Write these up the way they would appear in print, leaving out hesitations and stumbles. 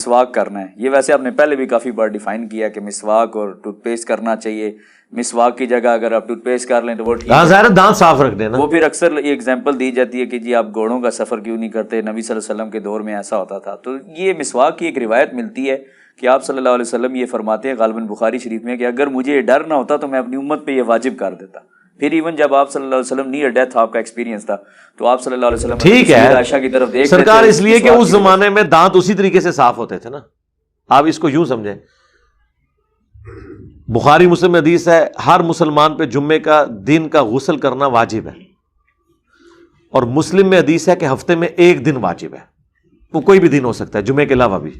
مسواک کرنا ہے. یہ ویسے آپ نے پہلے بھی کافی بار ڈیفائن کیا کہ مسواک اور ٹوتھ پیسٹ کرنا چاہیے. مسواک کی جگہ اگر آپ ٹوتھ پیسٹ کر لیں تو وہ ٹھیک ہے, دانت صاف رکھ دینا. وہ پھر اکثر یہ ایگزامپل دی جاتی ہے کہ جی آپ گھوڑوں کا سفر کیوں نہیں کرتے, نبی صلی اللہ علیہ وسلم کے دور میں ایسا ہوتا تھا. تو یہ مسواک کی ایک روایت ملتی ہے کہ آپ صلی اللہ علیہ وسلم یہ فرماتے ہیں غالباً بخاری شریف میں کہ اگر مجھے یہ ڈر نہ ہوتا تو میں اپنی امت پہ یہ واجب کر دیتا. پھر ایون جب آپ صلی اللہ علیہ وسلم نیئر ڈیتھ آپ کا ایکسپیرینس تھا تو آپ صلی اللہ علیہ وسلم ٹھیک ہے عائشہ کی طرف دیکھتے سرکار, تھے اس لیے کہ اس زمانے میں دانت اسی طریقے سے صاف ہوتے تھے نا. آپ اس کو یوں سمجھیں, بخاری مسلم حدیث ہے ہر مسلمان پہ جمعے کا دن کا غسل کرنا واجب ہے, اور مسلم میں حدیث ہے کہ ہفتے میں ایک دن واجب ہے. وہ کوئی بھی دن ہو سکتا ہے جمعے کے علاوہ بھی.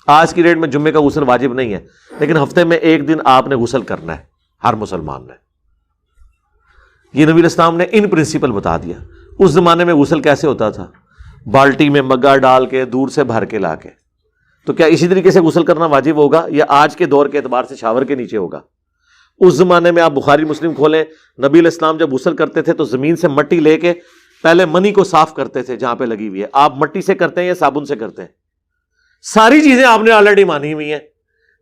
آج کی ڈیٹ میں جمعے کا غسل واجب نہیں ہے, لیکن ہفتے میں ایک دن آپ نے غسل کرنا ہے ہر مسلمان نے. یہ نبی الاسلام نے ان پرنسپل بتا دیا. اس زمانے میں غسل کیسے ہوتا تھا؟ بالٹی میں مگا ڈال کے دور سے بھر کے لا کے. تو کیا اسی طریقے سے غسل کرنا واجب ہوگا یا آج کے دور کے اعتبار سے شاور کے نیچے ہوگا؟ اس زمانے میں آپ بخاری مسلم کھولیں, نبی علیہ السلام جب غسل کرتے تھے تو زمین سے مٹی لے کے پہلے منی کو صاف کرتے تھے جہاں پہ لگی ہوئی ہے. آپ مٹی سے کرتے ہیں یا صابن سے کرتے ہیں؟ ساری چیزیں آپ نے آلریڈی مانی ہوئی ہیں.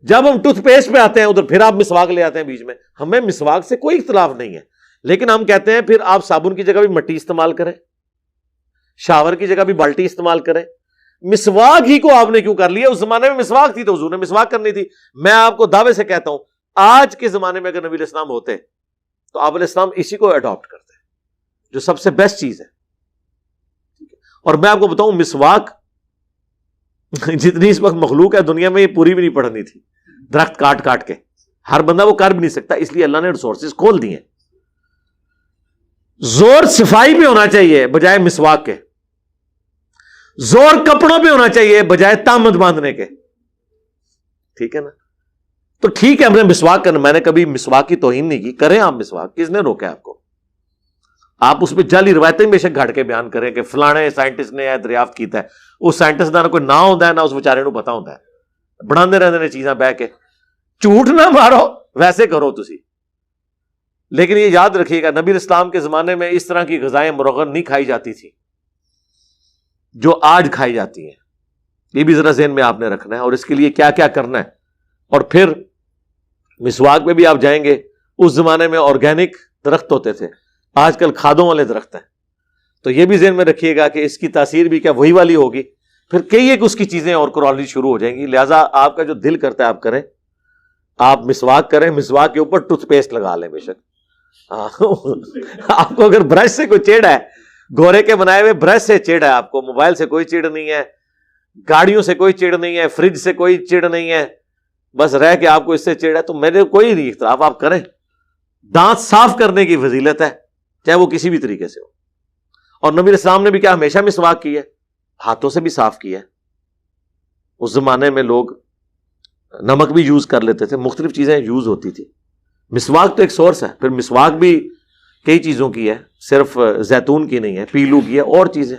جب ہم ٹوتھ پیسٹ پہ آتے ہیں ادھر پھر آپ مسواک لے آتے ہیں بیچ میں. ہمیں مسواک سے کوئی اختلاف نہیں ہے, لیکن ہم کہتے ہیں پھر آپ صابن کی جگہ بھی مٹی استعمال کریں, شاور کی جگہ بھی بالٹی استعمال کریں. مسواک ہی کو آپ نے کیوں کر لیا؟ اس زمانے میں مسواک تھی تو حضور نے مسواک کرنی تھی. میں آپ کو دعوے سے کہتا ہوں آج کے زمانے میں اگر نبی علیہ السلام ہوتے تو آپ علیہ السلام اسی کو اڈاپٹ کرتے جو سب سے بیسٹ چیز ہے. اور میں آپ کو بتاؤں مسواک جتنی اس وقت مخلوق ہے دنیا میں یہ پوری بھی نہیں پڑھنی تھی. درخت کاٹ کاٹ کے ہر بندہ وہ کر بھی نہیں سکتا, اس لیے اللہ نے ریسورسز کھول دیے. زور صفائی پہ ہونا چاہیے بجائے مسواک کے, زور کپڑوں پہ ہونا چاہیے بجائے تامت باندھنے کے. ٹھیک ہے نا؟ تو ٹھیک ہے ہم نے مسواک کرنا, میں نے کبھی مسواک کی توہین نہیں کی, کریں آپ مسواک, کس نے روکا آپ کو؟ آپ اس پہ جعلی روایتیں بے شک گھڑ کے بیان کریں کہ فلانے سائنٹسٹ نے دریافت کیتا ہے. اس سائنٹسٹ دا کوئی نہ ہوتا ہے نہ اس بیچارے کو پتا ہوتا ہے, بڑھاندے رہتے ہیں چیزاں بہ کے. جھوٹ نہ مارو, ویسے کرو تسی. لیکن یہ یاد رکھیے گا نبی اسلام کے زمانے میں اس طرح کی غذائیں مرغن نہیں کھائی جاتی تھی جو آج کھائی جاتی ہیں. یہ بھی ذرا ذہن میں آپ نے رکھنا ہے, اور اس کے لیے کیا کیا کرنا ہے. اور پھر مسواک پہ بھی آپ جائیں گے, اس زمانے میں آرگینک درخت ہوتے تھے, آج کل کھادوں والے درخت ہیں. تو یہ بھی ذہن میں رکھیے گا کہ اس کی تاثیر بھی کیا وہی والی ہوگی. پھر کئی ایک اس کی چیزیں اور کرالنی شروع ہو جائیں گی. لہٰذا آپ کا جو دل کرتا ہے آپ کریں, آپ مسواک کریں, مسواک کے اوپر ٹوتھ پیسٹ لگا لیں بے شک. آپ کو اگر برش سے کوئی چیڑ ہے, گورے کے بنائے ہوئے برش سے چیڑ ہے آپ کو, موبائل سے کوئی چیڑ نہیں ہے, گاڑیوں سے کوئی چیڑ نہیں ہے, فریج سے کوئی چیڑ نہیں ہے, بس رہ کے آپ کو اس سے چیڑ ہے, تو میرے کوئی نہیں اختلاف, آپ کریں. دانت صاف کرنے کی فضیلت ہے چاہے وہ کسی بھی طریقے سے ہو. اور نبی السلام نے بھی کیا ہمیشہ مسواک کی ہے, ہاتھوں سے بھی صاف کیا ہے. اس زمانے میں لوگ نمک بھی یوز کر لیتے تھے, مختلف چیزیں یوز ہوتی تھی. مسواک تو ایک سورس ہے, پھر مسواک بھی کئی چیزوں کی ہے, صرف زیتون کی نہیں ہے, پیلو کی ہے, اور چیزیں.